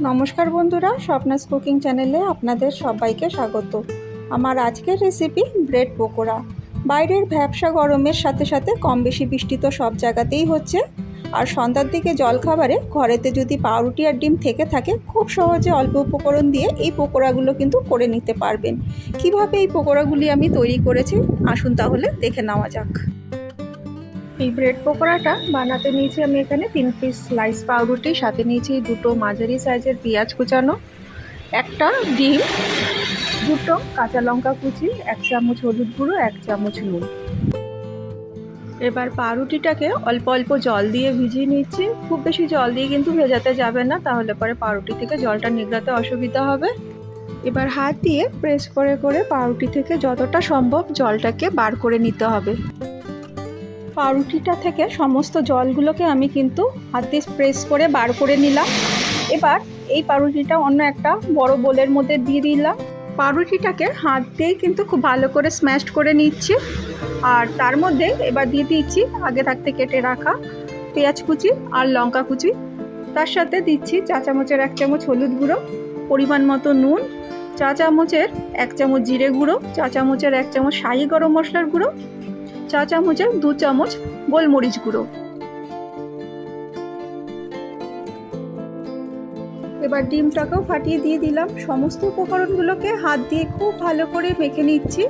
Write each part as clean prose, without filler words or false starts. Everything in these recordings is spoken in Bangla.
নমস্কার বন্ধুরা, স্বপ্নাস কুকিং চ্যানেলে আপনাদের সবাইকে স্বাগত। আমার আজকের রেসিপি ব্রেড পকোড়া। বাইরের ভ্যাপসা গরমের সাথে সাথে কম বেশি বৃষ্টি তো সব জায়গাতেই হচ্ছে, আর সন্ধ্যার দিকে জলখাবারে ঘরেতে যদি পাউরুটি আর ডিম থেকে থাকে, খুব সহজে অল্প উপকরণ দিয়ে এই পকোড়াগুলো কিন্তু করে নিতে পারবেন। কিভাবে এই পকোড়াগুলি আমি তৈরি করেছি আসুন তাহলে দেখে নেওয়া যাক। এই ব্রেড পকোড়াটা বানাতে নিয়েছি আমি এখানে 3 পিস স্লাইস পাউরুটি, সাথে নিয়েছি 2টো মাঝারি সাইজের পেঁয়াজ কুচানো, একটা ডিম, 2টো কাঁচা লঙ্কা কুচি, 1 চামচ হলুদ গুঁড়ো, 1 চামচ নুন। এবার পাউরুটিটাকে অল্প অল্প জল দিয়ে ভিজিয়ে নিচ্ছি। খুব বেশি জল দিয়ে কিন্তু ভেজাতে যাবে না, তাহলে পরে পাউরুটি থেকে জলটা নিগড়াতে অসুবিধা হবে। এবার হাত দিয়ে প্রেস করে করে পাউরুটি থেকে যতটা সম্ভব জলটাকে বার করে নিতে হবে। পাউরুটিটা থেকে সমস্ত জলগুলোকে আমি কিন্তু হাত দিয়ে প্রেস করে বার করে নিলাম। এবার এই পাউরুটিটা অন্য একটা বড় বোলের মধ্যে দিয়ে দিলাম। পাউরুটিটাকে হাত দিয়েই কিন্তু খুব ভালো করে স্ম্যাশ করে নিচ্ছি। আর তার মধ্যে এবার দিয়ে দিচ্ছি আগে থাকতে কেটে রাখা পেঁয়াজ কুচি আর লঙ্কা কুচি। তার সাথে দিচ্ছি চা চামচের 1 চামচ হলুদ গুঁড়ো, পরিমাণ মতো নুন, চা চামচের 1 চামচ জিরে গুঁড়ো, চা চামচের 1 চামচ শাহি গরম মশলার গুঁড়ো, চা চামচের 2 চামচ গোলমরিচ গুঁড়ো। এবার ডিমটাকেও ফাটিয়ে দিয়ে দিলাম। সমস্ত উপকরণগুলোকে হাত দিয়ে খুব ভালো করে মেখে নিচ্ছি।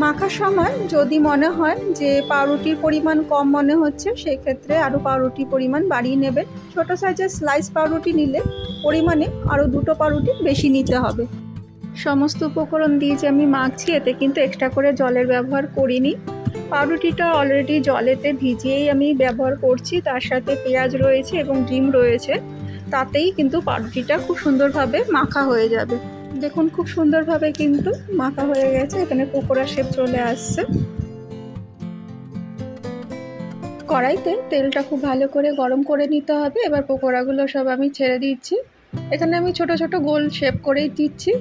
মাখার সময় যদি মনে হয় যে পাউরুটির পরিমাণ কম মনে হচ্ছে, সেই ক্ষেত্রে আরও পাউরুটির পরিমাণ বাড়িয়ে নেবেন। ছোটো সাইজের স্লাইস পাউরুটি নিলে পরিমাণে আরও 2টো পাউরুটি বেশি নিতে হবে। সমস্ত উপকরণ দিয়ে যে আমি মাখছি, এতে কিন্তু এক্সট্রা করে জলের ব্যবহার করিনি। পাউরুটিটা অলরেডি জলেতে ভিজিয়েই আমি ব্যবহার করছি, তার সাথে পেঁয়াজ রয়েছে এবং ডিম রয়েছে, তাতেই কিন্তু পাউরুটিটা খুব সুন্দরভাবে মাখা হয়ে যাবে। দেখুন খুব সুন্দরভাবে কিন্তু মাখা হয়ে গেছে, এখানে পকোড়া শেপ চলে আসছে। কড়াইতে তেলটা খুব ভালো করে গরম করে নিতে হবে। এবার পকোড়াগুলো সব আমি ছেড়ে দিচ্ছি। এখানে আমি ছোট ছোট গোল শেপ করেই দিচ্ছি।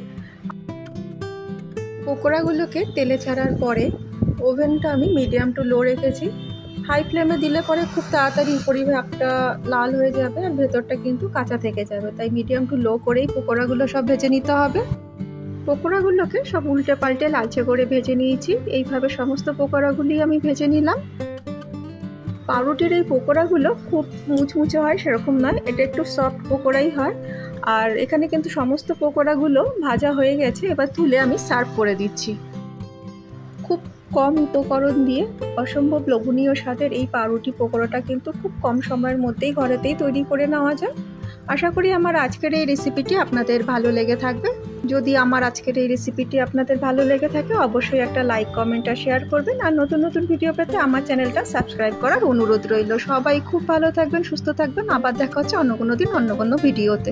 পকোড়াগুলোকে তেলে ছাড়ার পরে ওভেনটা আমি মিডিয়াম টু লো রেখেছি। হাই ফ্লেমে দিলে পরে খুব তাড়াতাড়ি উপরিভাগটা লাল হয়ে যাবে আর ভেতরটা কিন্তু কাঁচা থেকে যাবে, তাই মিডিয়াম টু লো করেই পকোড়াগুলো সব ভেজে নিতে হবে। পকোড়াগুলোকে সব উল্টে পাল্টে লালচে করে ভেজে নিয়েছি। এইভাবে সমস্ত পকোড়াগুলি আমি ভেজে নিলাম। পাউরুটির এই পকোড়াগুলো খুব মুচমুচে হয় সেরকম নয়, এটা একটু সফট পকোড়াই হয়। আর এখানে কিন্তু সমস্ত পকোড়াগুলো ভাজা হয়ে গেছে। এবার তুলে আমি সার্ভ করে দিচ্ছি। খুব কম উপকরণ দিয়ে অসম্ভব লোভনীয় স্বাদের এই পাউরুটি পকোড়াটা কিন্তু খুব কম সময়ের মধ্যেই ঘরেতেই তৈরি করে নেওয়া যায়। আশা করি আমার আজকের এই রেসিপিটি আপনাদের ভালো লেগে থাকবে। যদি আমার আজকের এই রেসিপিটি আপনাদের ভালো লেগে থাকে, অবশ্যই একটা লাইক, কমেন্ট আর শেয়ার করবেন। আর নতুন নতুন ভিডিও পেতে আমার চ্যানেলটা সাবস্ক্রাইব করার অনুরোধ রইল। সবাই খুব ভালো থাকবেন, সুস্থ থাকবেন। আবার দেখা হচ্ছে অন্য কোনো দিন অন্য কোনো ভিডিওতে।